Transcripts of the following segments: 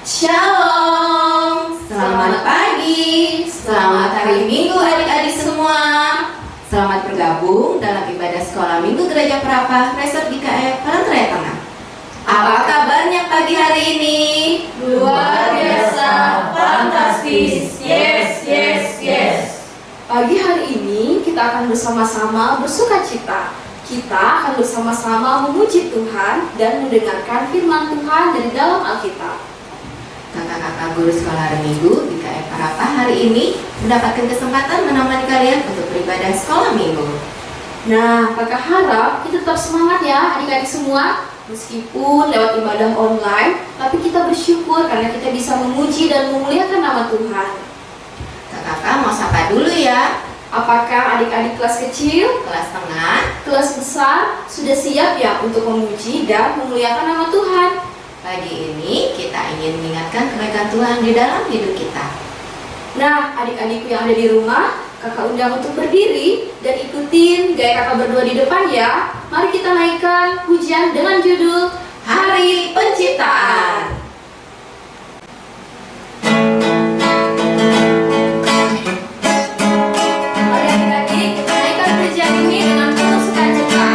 Shalom, selamat pagi, selamat hari Minggu adik-adik semua. Selamat bergabung dalam ibadah sekolah Minggu Gereja Perapa Resort GKF Palangkaraya Tengah. Apa kabarnya pagi hari ini? Luar biasa, fantastis, yes, yes, yes. Pagi hari ini kita akan bersama-sama bersukacita. Kita akan bersama-sama memuji Tuhan dan mendengarkan firman Tuhan dari dalam Alkitab. Kakak-kakak guru sekolah hari Minggu GKF Parapa hari ini mendapatkan kesempatan menemani kalian untuk beribadah sekolah Minggu. Nah, kakak harap kita tetap semangat ya adik-adik semua. Meskipun lewat ibadah online, tapi kita bersyukur karena kita bisa memuji dan memuliakan nama Tuhan. Kakak-kakak mau sapa dulu ya. Apakah adik-adik kelas kecil, Kelas tengah, kelas besar sudah siap ya untuk memuji dan memuliakan nama Tuhan? pagi ini kita ingin mengingatkan kebaikan Tuhan di dalam hidup kita. Nah, adik-adikku yang ada di rumah, kakak undang untuk berdiri dan ikutin gaya kakak berdua di depan ya. Mari kita naikkan pujian dengan judul Hari Penciptaan. Mari adik-adik kita naikkan pujian ini dengan penuh sukacita.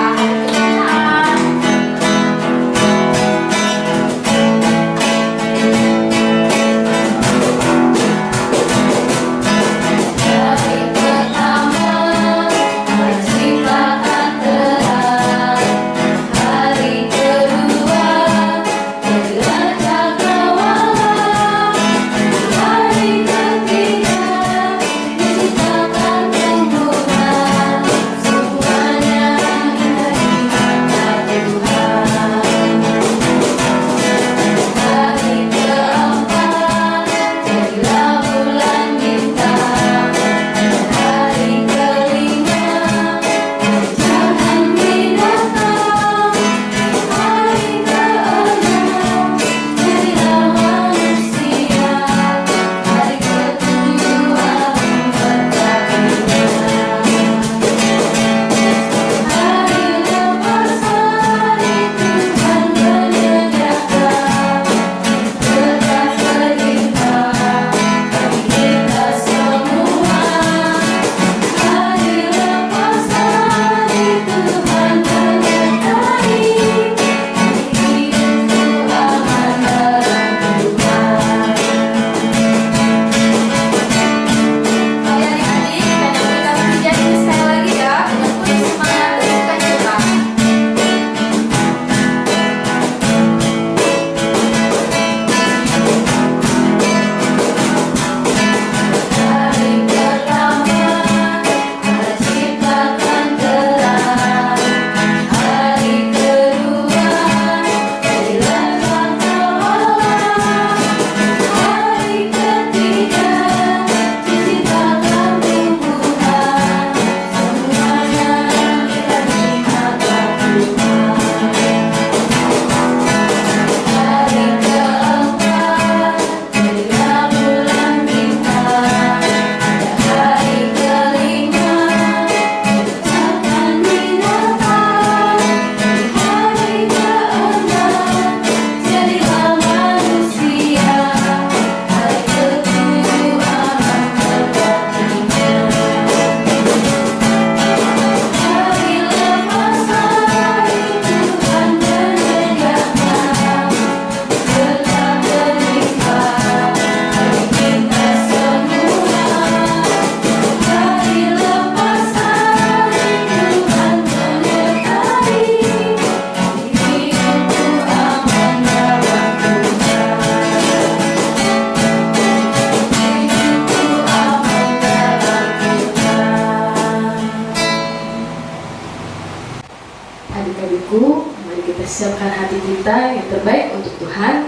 Adik-adikku, mari kita siapkan hati kita yang terbaik untuk Tuhan.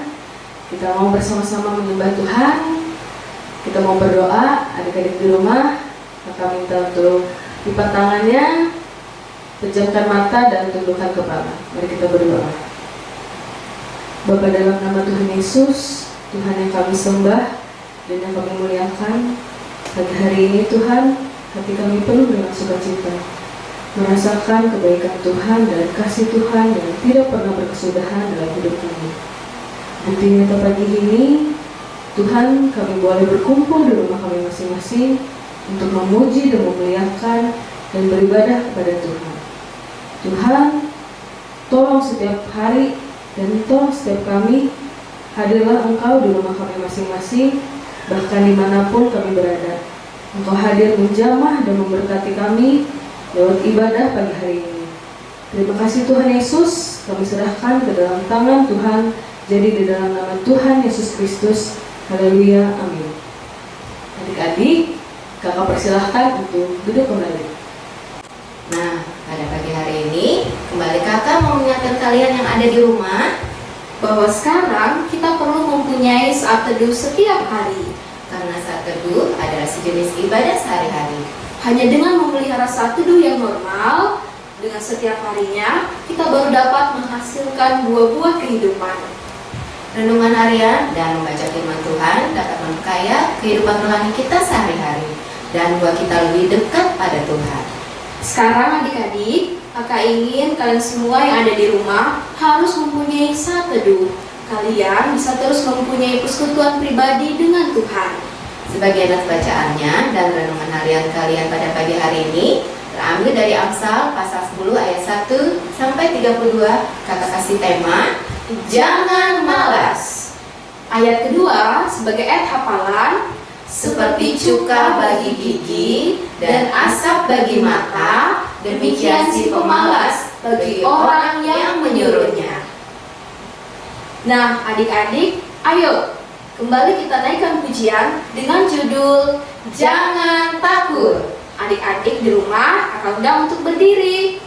Kita mau bersama-sama menyembah Tuhan. Kita mau berdoa. Adik-adik di rumah, maka minta untuk lipat tangannya, pejamkan mata dan tundukkan kepala. Mari kita berdoa. Bapa, dalam nama Tuhan Yesus, Tuhan yang kami sembah dan yang kami muliakan, pagi hari ini Tuhan, hati kami penuh dengan sukacita, merasakan kebaikan Tuhan dan kasih Tuhan yang tidak pernah berkesudahan dalam hidup kami. Bukti nyata pagi ini, Tuhan, kami boleh berkumpul di rumah kami masing-masing untuk memuji dan memuliakan dan beribadah kepada Tuhan. Tuhan, tolong setiap hari dan tolong setiap kami, hadirlah Engkau di rumah kami masing-masing, bahkan dimanapun kami berada. Engkau hadir menjamah dan memberkati kami lewat ibadah pagi hari ini. Terima kasih Tuhan Yesus, kami serahkan ke dalam tangan Tuhan, jadi di dalam nama Tuhan Yesus Kristus. Haleluya, amin. Adik-adik, kakak persilahkan untuk duduk kembali. Nah, pada pagi hari ini kembali kakak mau mengingatkan kalian yang ada di rumah bahwa sekarang kita perlu mempunyai saat teduh setiap hari. karena saat teduh adalah sejenis ibadah sehari-hari. Hanya dengan memelihara saat teduh yang normal, dengan setiap harinya, kita baru dapat menghasilkan buah-buah kehidupan. Renungan harian dan membaca firman Tuhan dapat memperkaya kehidupan rohani kita sehari-hari dan membuat kita lebih dekat pada Tuhan. Sekarang adik-adik, kakak ingin kalian semua yang ada di rumah harus mempunyai saat teduh. Kalian bisa terus mempunyai persekutuan pribadi dengan Tuhan. Sebagai ayat bacaannya dan renungan harian kalian pada pagi hari ini terambil dari Amsal pasal 10 ayat 1 sampai 32. Kakak kasih tema Jangan malas. Ayat kedua sebagai ayat hafalan, Seperti cuka bagi gigi dan asap bagi mata, demikian si pemalas bagi orang yang menyuruhnya. Nah, adik-adik, ayo kembali kita naikkan pujian dengan judul Jangan takut. Adik-adik di rumah akan undang untuk berdiri.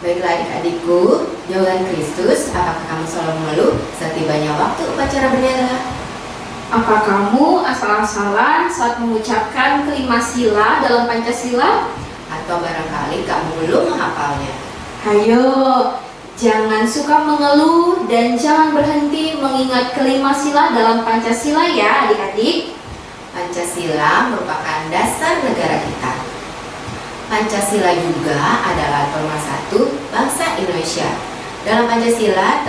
Baiklah adik-adikku, jauhan Kristus, apakah kamu selalu mengeluh setibanya waktu upacara bendera? Apa kamu asal-asalan saat mengucapkan kelima sila dalam Pancasila? Atau barangkali kamu belum menghafalnya? Hayo, jangan suka mengeluh dan jangan berhenti mengingat kelima sila dalam Pancasila ya adik-adik. Pancasila merupakan dasar negara kita. Pancasila juga adalah pemersatu bangsa Indonesia. Dalam Pancasila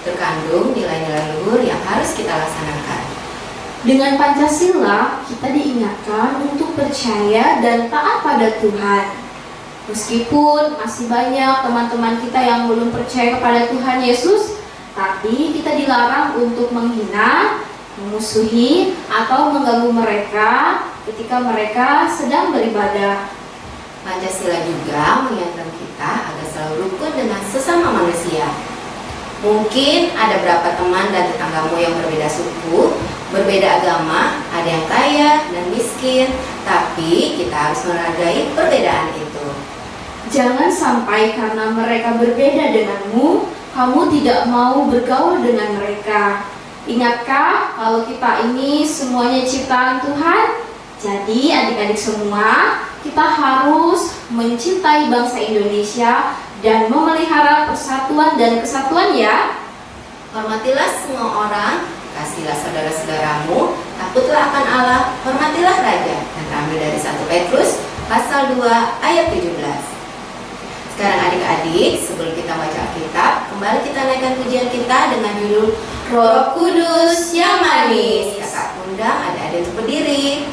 terkandung nilai-nilai luhur yang harus kita laksanakan. Dengan Pancasila, kita diingatkan untuk percaya dan taat pada Tuhan. Meskipun masih banyak teman-teman kita yang belum percaya kepada Tuhan Yesus, tapi kita dilarang untuk menghina, memusuhi, atau mengganggu mereka ketika mereka sedang beribadah. Pancasila juga mengingatkan kita agar selalu rukun dengan sesama manusia. Mungkin ada beberapa teman dan tetanggamu yang berbeda suku, berbeda agama, ada yang kaya dan miskin, tapi kita harus menghargai perbedaan itu. Jangan sampai karena mereka berbeda denganmu, kamu tidak mau bergaul dengan mereka. Ingatkah kalau kita ini semuanya ciptaan Tuhan? Jadi adik-adik semua, kita harus mencintai bangsa Indonesia dan memelihara persatuan dan kesatuan ya. Hormatilah semua orang, kasihlah saudara-saudaramu, takutlah akan Allah, hormatilah raja. Dan terambil dari 1 Petrus pasal 2 ayat 17. Sekarang adik-adik, sebelum kita baca Alkitab, kembali kita naikkan pujian kita dengan judul Roh Kudus yang Manis. Kakak undang adik-adik untuk berdiri.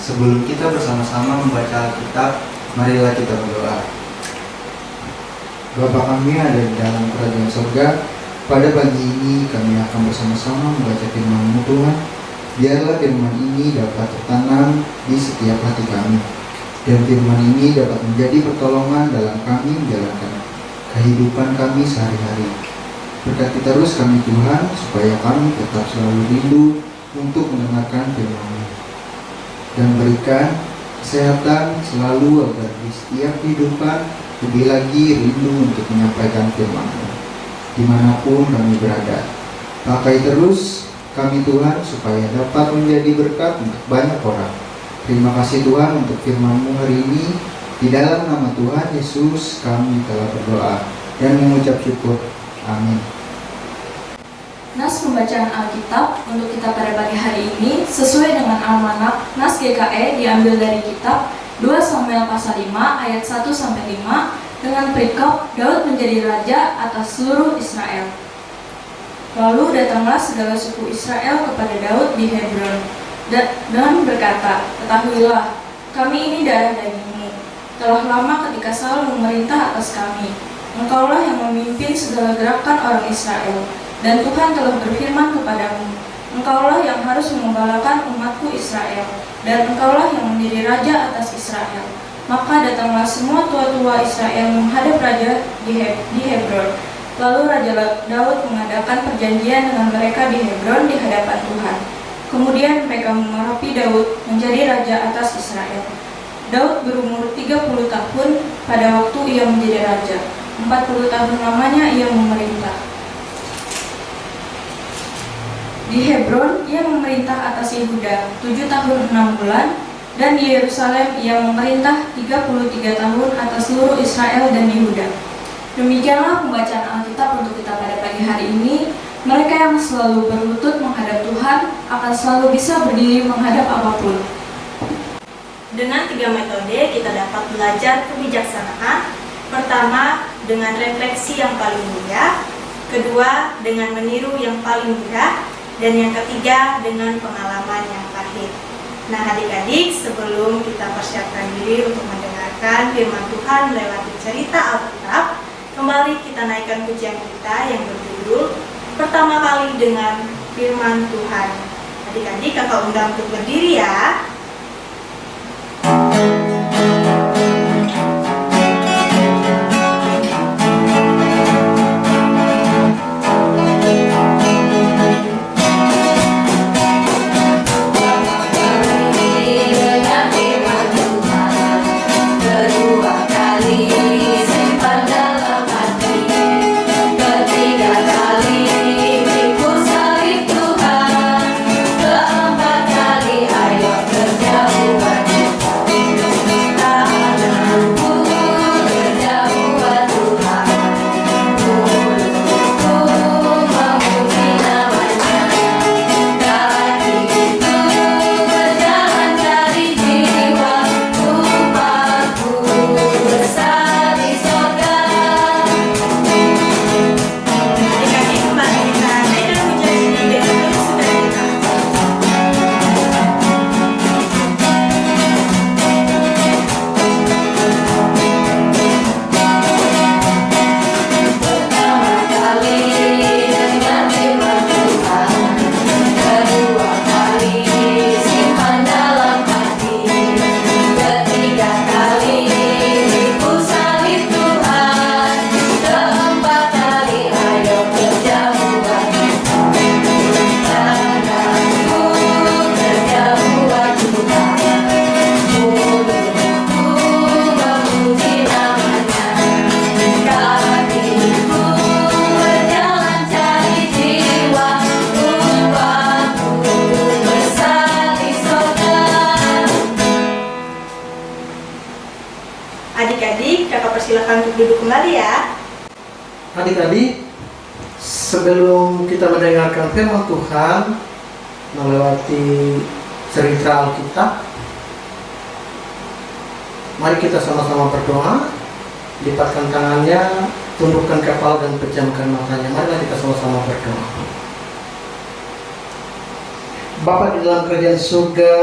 Sebelum kita bersama-sama membaca Alkitab, marilah kita berdoa. Bapa kami ada di dalam kerajaan surga, pada pagi ini kami akan bersama-sama membaca firman-Mu Tuhan. Biarlah firman ini dapat tertanam di setiap hati kami, dan firman ini dapat menjadi pertolongan dalam kami menjalankan kehidupan kami sehari-hari. Berkati terus kami Tuhan, supaya kami tetap selalu rindu untuk mendengarkan firman-Mu, dan berikan kesehatan selalu agar di setiap kehidupan lebih lagi rindu untuk menyampaikan firman-Mu dimanapun kami berada. Pakai terus kami Tuhan supaya dapat menjadi berkat untuk banyak orang. Terima kasih Tuhan untuk firman-Mu hari ini. Di dalam nama Tuhan Yesus kami telah berdoa dan mengucap syukur. Amin. Nas pembacaan Alkitab untuk kita pada pagi hari ini sesuai dengan almanak Nas GKE diambil dari kitab 2 Samuel pasal 5 ayat 1-5 dengan perikop Daud menjadi raja atas seluruh Israel. Lalu datanglah segala suku Israel kepada Daud di Hebron dan berkata, "Ketahuilah, kami ini darah dagingmu. Telah lama ketika Saul memerintah atas kami. Engkaulah yang memimpin segala gerakan orang Israel. Dan Tuhan telah berfirman kepadamu, engkaulah yang harus mengembalakan umatku Israel, dan engkaulah yang menjadi raja atas Israel." Maka datanglah semua tua-tua Israel menghadap raja di Hebron. Lalu Raja Daud mengadakan perjanjian dengan mereka di Hebron di hadapan Tuhan. Kemudian mereka mengurapi Daud menjadi raja atas Israel. Daud berumur 30 tahun pada waktu ia menjadi raja. 40 tahun lamanya ia memerintah. Di Hebron, ia memerintah atas Yehuda 7 tahun 6 bulan, dan di Yerusalem ia memerintah 33 tahun atas seluruh Israel dan Yehuda. Demikianlah pembacaan Alkitab untuk kita pada pagi hari ini. Mereka yang selalu berlutut menghadap Tuhan akan selalu bisa berdiri menghadap apapun. Dengan 3 metode kita dapat belajar kebijaksanaan. Pertama, dengan refleksi yang paling mudah. Kedua, dengan meniru yang paling mudah. Dan yang ketiga, dengan pengalaman yang pahit. Nah, adik-adik, sebelum kita persiapkan diri untuk mendengarkan firman Tuhan lewat cerita Alkitab, kembali kita naikkan pujian kita yang berjudul Pertama Kali dengan Firman Tuhan. Adik-adik, kakak undang untuk berdiri ya. Silakan untuk duduk kembali ya. Adik-adik, sebelum kita mendengarkan firman Tuhan melewati cerita Alkitab, mari kita sama-sama berdoa. Lipatkan tangannya, tundukkan kepala dan pejamkan matanya. Mari kita sama-sama berdoa. Bapa di dalam kerajaan surga,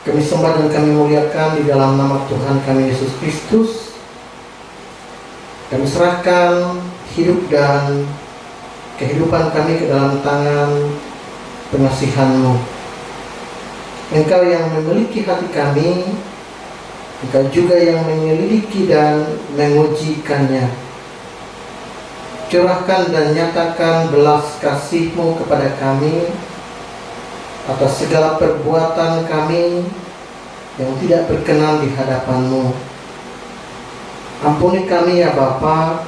kami sembah dan kami muliakan di dalam nama Tuhan kami Yesus Kristus. Kami serahkan hidup dan kehidupan kami ke dalam tangan pengasihan-Mu. Engkau yang memiliki hati kami, Engkau juga yang menyelidiki dan mengujikannya. Curahkan dan nyatakan belas kasih-Mu kepada kami atas segala perbuatan kami yang tidak berkenan di hadapan-Mu. Ampuni kami ya Bapa,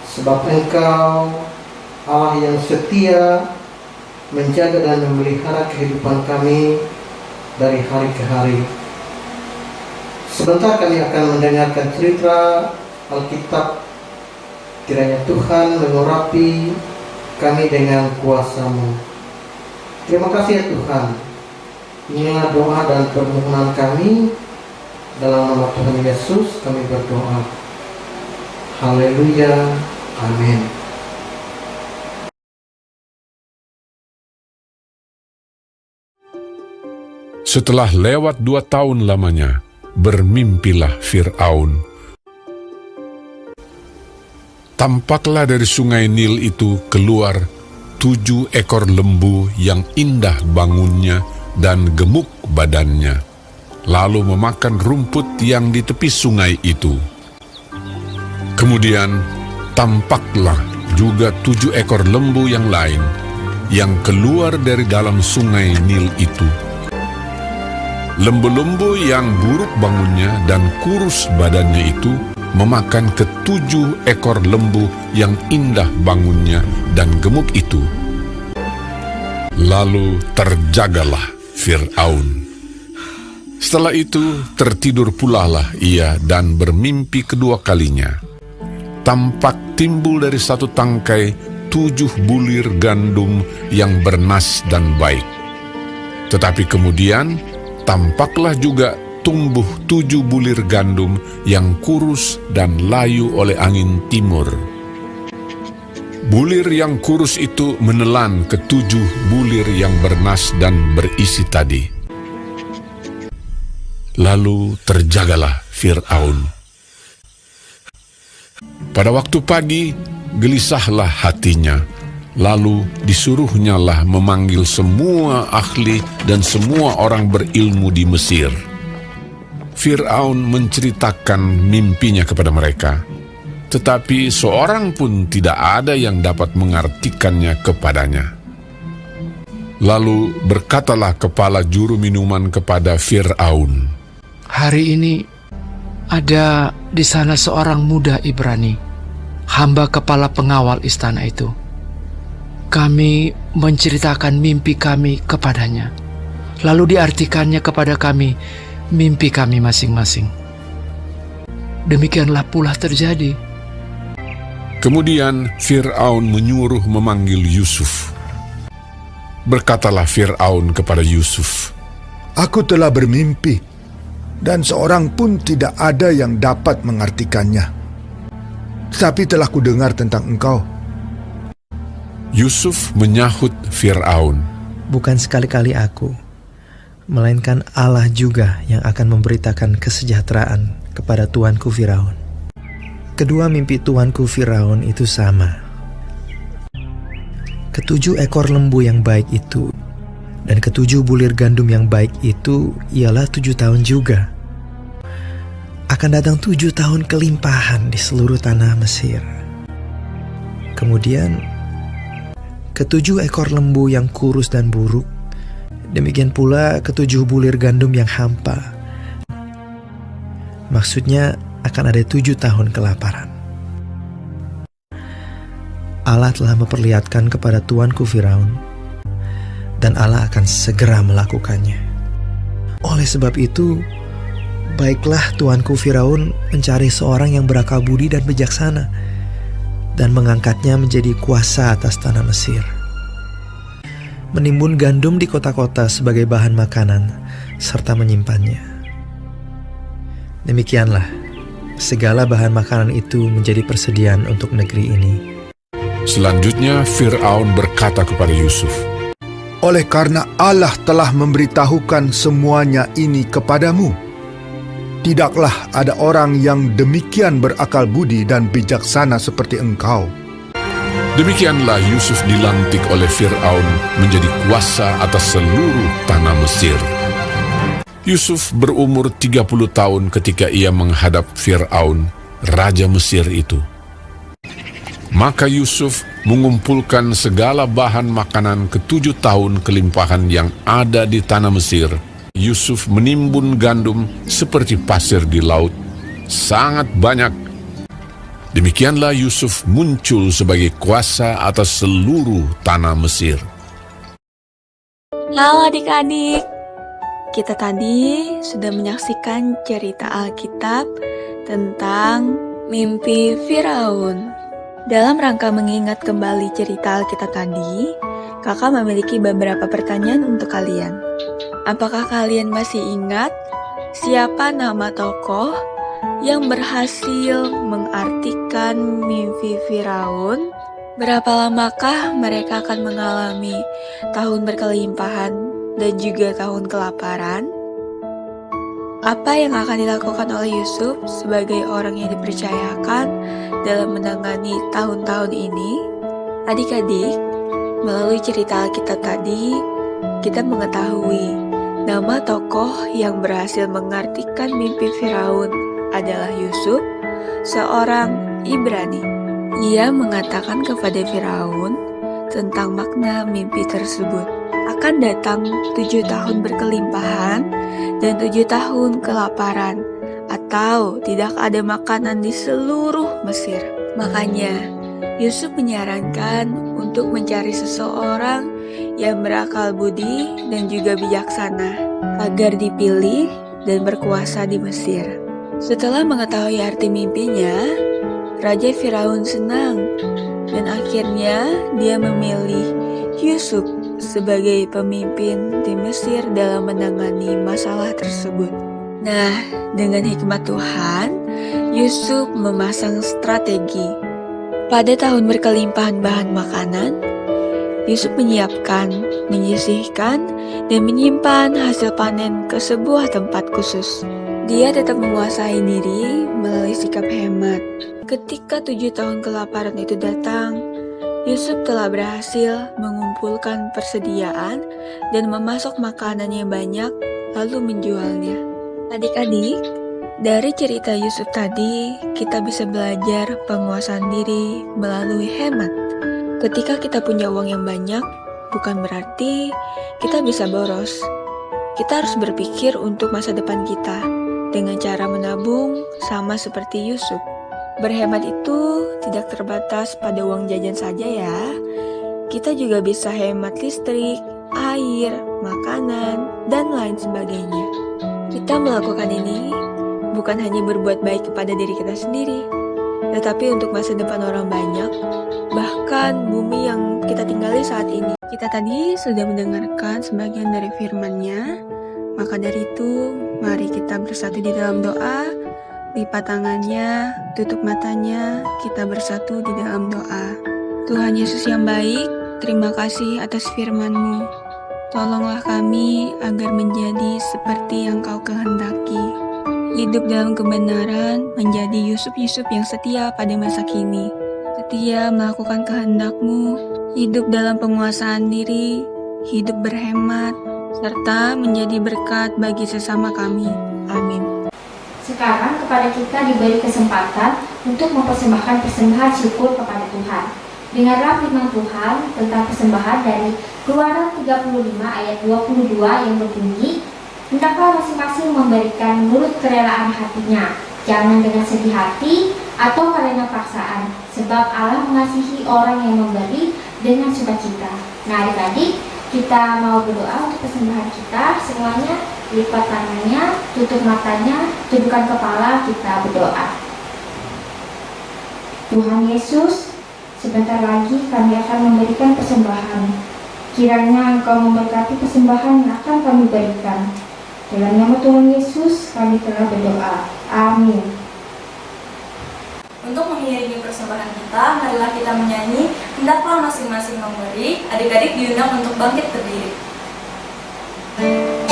sebab Engkau Allah yang setia menjaga dan memelihara kehidupan kami dari hari ke hari. Sebentar kami akan mendengarkan cerita Alkitab. Kiranya Tuhan mengurapi kami dengan kuasa-Mu. Terima kasih ya Tuhan. Inilah doa dan permohonan kami. Dalam nama Tuhan Yesus kami berdoa. Haleluya. Amin. Setelah lewat 2 tahun lamanya, bermimpilah Fir'aun. Tampaklah dari sungai Nil itu keluar 7 ekor lembu yang indah bangunnya dan gemuk badannya, lalu memakan rumput yang di tepi sungai itu. Kemudian tampaklah juga 7 ekor lembu yang lain yang keluar dari dalam sungai Nil itu. Lembu-lembu yang buruk bangunnya dan kurus badannya itu memakan ke-7 ekor lembu yang indah bangunnya dan gemuk itu. Lalu terjagalah Fir'aun. Setelah itu tertidur pulalah ia dan bermimpi kedua kalinya. Tampak timbul dari satu tangkai 7 bulir gandum yang bernas dan baik. Tetapi kemudian tampaklah juga tumbuh 7 bulir gandum yang kurus dan layu oleh angin timur. Bulir yang kurus itu menelan ke-7 bulir yang bernas dan berisi tadi. Lalu terjagalah Fir'aun. Pada waktu pagi, gelisahlah hatinya. Lalu disuruhnyalah memanggil semua ahli dan semua orang berilmu di Mesir. Fir'aun menceritakan mimpinya kepada mereka, tetapi seorang pun tidak ada yang dapat mengartikannya kepadanya. Lalu berkatalah kepala juru minuman kepada Fir'aun, "Hari ini ada di sana seorang muda Ibrani, hamba kepala pengawal istana itu. Kami menceritakan mimpi kami kepadanya, lalu diartikannya kepada kami mimpi kami masing-masing. Demikianlah pula terjadi." Kemudian Fir'aun menyuruh memanggil Yusuf. Berkatalah Fir'aun kepada Yusuf, "Aku telah bermimpi, dan seorang pun tidak ada yang dapat mengartikannya. Tetapi telah kudengar tentang engkau." Yusuf menyahut Fir'aun, "Bukan sekali-kali aku, melainkan Allah juga yang akan memberitakan kesejahteraan kepada tuanku Firaun. Kedua mimpi tuanku Firaun itu sama. Ke-7 ekor lembu yang baik itu dan ke-7 bulir gandum yang baik itu ialah 7 tahun juga. Akan datang 7 tahun kelimpahan di seluruh tanah Mesir. Kemudian ke-7 ekor lembu yang kurus dan buruk, demikian pula ke-7 bulir gandum yang hampa. Maksudnya akan ada 7 tahun kelaparan. Allah telah memperlihatkan kepada tuanku Firaun, dan Allah akan segera melakukannya. Oleh sebab itu, baiklah tuanku Firaun mencari seorang yang berakal budi dan bijaksana, dan mengangkatnya menjadi kuasa atas tanah Mesir. Menimbun gandum di kota-kota sebagai bahan makanan, serta menyimpannya. Demikianlah, segala bahan makanan itu menjadi persediaan untuk negeri ini." Selanjutnya Fir'aun berkata kepada Yusuf, "Oleh karena Allah telah memberitahukan semuanya ini kepadamu, tidaklah ada orang yang demikian berakal budi dan bijaksana seperti engkau." Demikianlah Yusuf dilantik oleh Fir'aun menjadi kuasa atas seluruh tanah Mesir. Yusuf berumur 30 tahun ketika ia menghadap Fir'aun, raja Mesir itu. Maka Yusuf mengumpulkan segala bahan makanan ke-7 tahun kelimpahan yang ada di tanah Mesir. Yusuf menimbun gandum seperti pasir di laut, sangat banyak. Demikianlah Yusuf muncul sebagai kuasa atas seluruh tanah Mesir. Halo adik-adik, kita tadi sudah menyaksikan cerita Alkitab tentang mimpi Firaun. Dalam rangka mengingat kembali cerita Alkitab tadi, kakak memiliki beberapa pertanyaan untuk kalian. Apakah kalian masih ingat siapa nama tokoh yang berhasil mengartikan mimpi Firaun? Berapa lamakah mereka akan mengalami tahun berkelimpahan dan juga tahun kelaparan? Apa yang akan dilakukan oleh Yusuf sebagai orang yang dipercayakan dalam menangani tahun-tahun ini? Adik-adik, melalui cerita Alkitab tadi, kita mengetahui nama tokoh yang berhasil mengartikan mimpi Firaun adalah Yusuf, seorang Ibrani. Ia mengatakan kepada Firaun tentang makna mimpi tersebut. Akan datang 7 tahun berkelimpahan dan 7 tahun kelaparan, atau tidak ada makanan di seluruh Mesir. Makanya, Yusuf menyarankan untuk mencari seseorang yang berakal budi dan juga bijaksana agar dipilih dan berkuasa di Mesir. Setelah mengetahui arti mimpinya, Raja Firaun senang dan akhirnya dia memilih Yusuf sebagai pemimpin di Mesir dalam menangani masalah tersebut. Nah, dengan hikmat Tuhan, Yusuf memasang strategi. Pada tahun berkelimpahan bahan makanan, Yusuf menyiapkan, menyisihkan, dan menyimpan hasil panen ke sebuah tempat khusus. Dia tetap menguasai diri melalui sikap hemat. Ketika 7 tahun kelaparan itu datang, Yusuf telah berhasil mengumpulkan persediaan dan memasok makanan yang banyak lalu menjualnya. Adik-adik, dari cerita Yusuf tadi, kita bisa belajar penguasaan diri melalui hemat. Ketika kita punya uang yang banyak, bukan berarti kita bisa boros. Kita harus berpikir untuk masa depan kita dengan cara menabung sama seperti Yusuf. Berhemat itu tidak terbatas pada uang jajan saja ya. Kita juga bisa hemat listrik, air, makanan, dan lain sebagainya. Kita melakukan ini bukan hanya berbuat baik kepada diri kita sendiri, tetapi untuk masa depan orang banyak, bahkan bumi yang kita tinggali saat ini. Kita tadi sudah mendengarkan sebagian dari firman-Nya, maka dari itu, mari kita bersatu di dalam doa. Lipat tangannya, tutup matanya, kita bersatu di dalam doa. Tuhan Yesus yang baik, terima kasih atas firman-Mu. Tolonglah kami agar menjadi seperti yang Kau kehendaki. Hidup dalam kebenaran menjadi Yusuf-Yusuf yang setia pada masa kini. Setia melakukan kehendak-Mu, hidup dalam penguasaan diri, hidup berhemat, serta menjadi berkat bagi sesama kami. Amin. Sekarang kepada kita diberi kesempatan untuk mempersembahkan persembahan syukur kepada Tuhan. Dengarlah firman Tuhan tentang persembahan dari Keluaran 35 ayat 22 yang berbunyi, hendaklah masing-masing memberikan menurut kerelaan hatinya, jangan dengan sedih hati atau karena paksaan, sebab Allah mengasihi orang yang memberi dengan sukacita. Nah, adik-adik, kita mau berdoa untuk persembahan kita semuanya. Lipat tangannya, tutup matanya, tundukkan kepala, kita berdoa. Tuhan Yesus, sebentar lagi kami akan memberikan persembahan. Kiranya Engkau memberkati persembahan yang akan kami berikan. Dalam nama Tuhan Yesus, kami telah berdoa. Amin. Untuk mengiringi persembahan kita, marilah kita menyanyi hendaklah masing-masing memberi. Adik-adik diundang untuk bangkit berdiri. Menurut kerelaan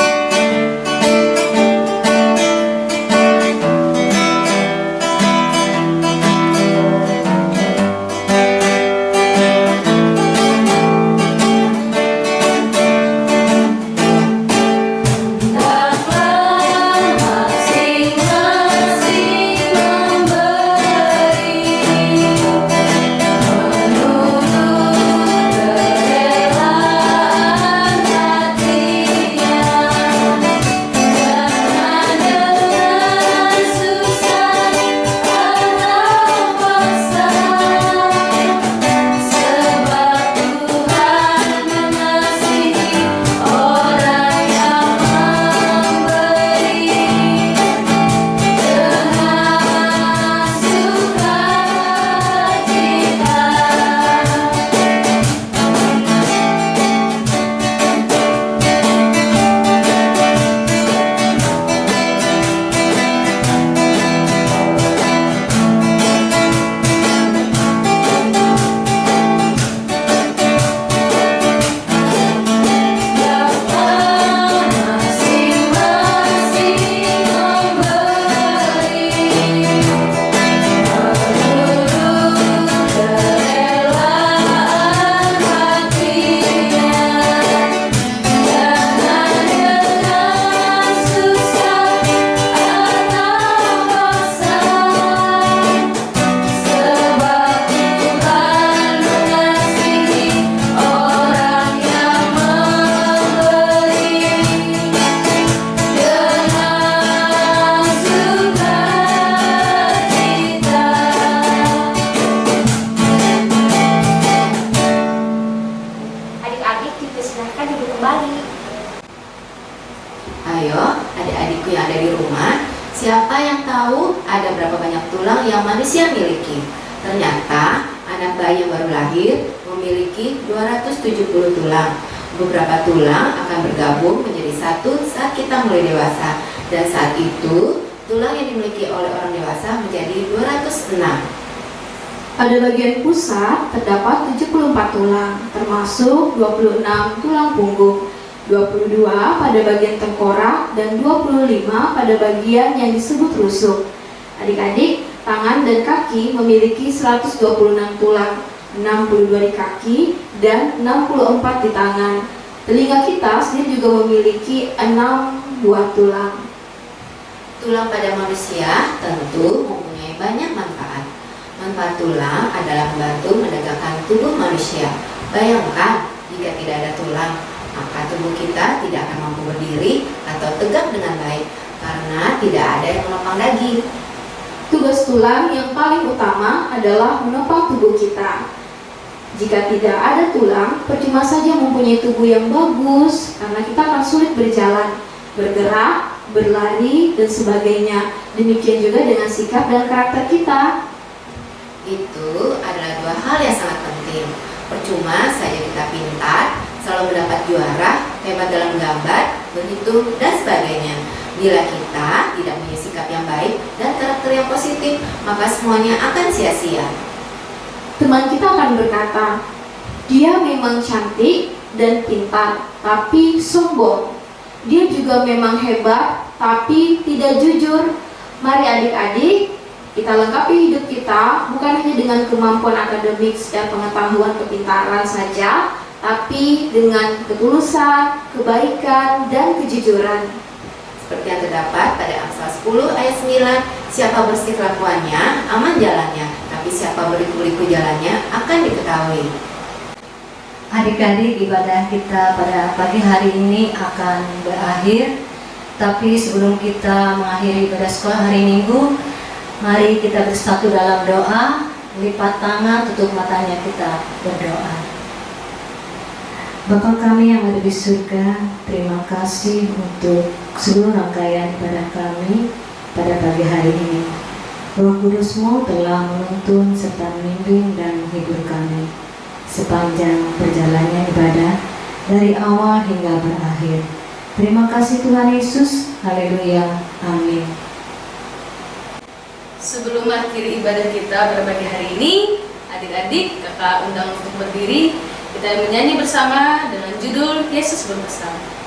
Adik-adik dipersilahkan duduk kembali. Ayo, adik-adikku yang ada di rumah, siapa yang tahu ada berapa banyak tulang yang manusia miliki? Ternyata anak bayi yang baru lahir memiliki 270 tulang. Beberapa tulang akan bergabung menjadi satu saat kita mulai dewasa, dan saat itu tulang yang dimiliki oleh orang dewasa menjadi 206. Pada bagian pusat terdapat 74 tulang, termasuk 26 tulang punggung, 22 pada bagian tengkorak, dan 25 pada bagian yang disebut rusuk. Adik-adik, tangan dan kaki memiliki 126 tulang, 62 di kaki, dan 64 di tangan. Telinga kita sendiri juga memiliki 6 buah tulang. Tulang pada manusia tentu mempunyai banyak manfaat. Manfaat tulang adalah membantu menegakkan tubuh manusia. Bayangkan jika tidak ada tulang, maka tubuh kita tidak akan mampu berdiri atau tegak dengan baik karena tidak ada yang menopang daging. Tugas tulang yang paling utama adalah menopang tubuh kita. Jika tidak ada tulang, percuma saja mempunyai tubuh yang bagus karena kita akan sulit berjalan, bergerak, berlari, dan sebagainya. Demikian juga dengan sikap dan karakter kita. Itu adalah dua hal yang sangat penting. Percuma saja kita pintar, selalu mendapat juara, hebat dalam gambar, berhitung, dan sebagainya. Bila kita tidak punya sikap yang baik dan karakter yang positif, maka semuanya akan sia-sia. Teman kita akan berkata, dia memang cantik dan pintar, tapi sombong. Dia juga memang hebat, tapi tidak jujur. Mari adik-adik, kita lengkapi hidup kita bukan hanya dengan kemampuan akademik dan pengetahuan kepintaran saja, tapi dengan ketulusan, kebaikan, dan kejujuran. Seperti yang terdapat pada Amsal 10 ayat 9, siapa bersih kelakuannya, aman jalannya, tapi siapa berliku-liku jalannya akan diketahui. Adik-adik, ibadah kita pada pagi hari ini akan berakhir. Tapi sebelum kita mengakhiri ibadah sekolah hari Minggu, mari kita bersatu dalam doa, lipat tangan, tutup matanya, kita berdoa. Bapa kami yang ada di surga, terima kasih untuk seluruh rangkaian ibadah kami pada pagi hari ini. Roh Kudus-Mu telah menuntun serta membimbing dan menghibur kami sepanjang perjalanan ibadah dari awal hingga berakhir. Terima kasih Tuhan Yesus, haleluya, amin. Sebelum mengakhiri ibadah kita pada pagi hari ini, adik-adik kakak undang untuk berdiri. Kita menyanyi bersama dengan judul Yesus Berpesan.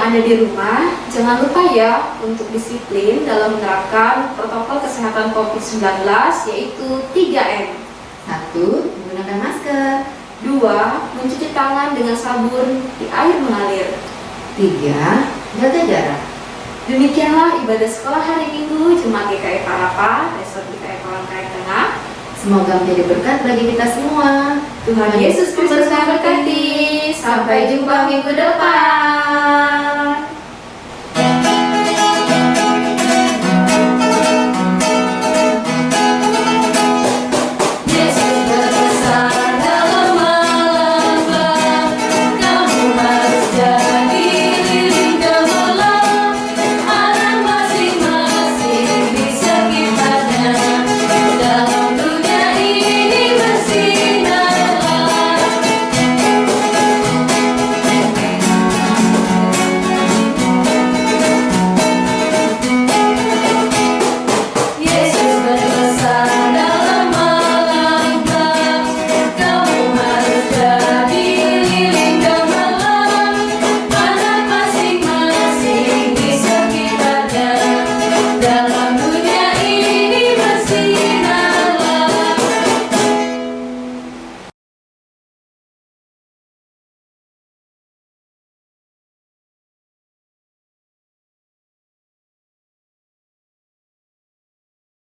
Ada di rumah, jangan lupa ya untuk disiplin dalam menerapkan protokol kesehatan COVID-19, yaitu 3M. 1. Menggunakan masker. 2. Mencuci tangan dengan sabun di air mengalir. 3. Jaga jarak. Demikianlah ibadah sekolah hari Minggu Jemaat GKI Parapa, Resort GKI Palangkaraya Tengah. Semoga menjadi berkat bagi kita semua. Tuhan Yesus Kristus memberkati. Sampai jumpa minggu depan.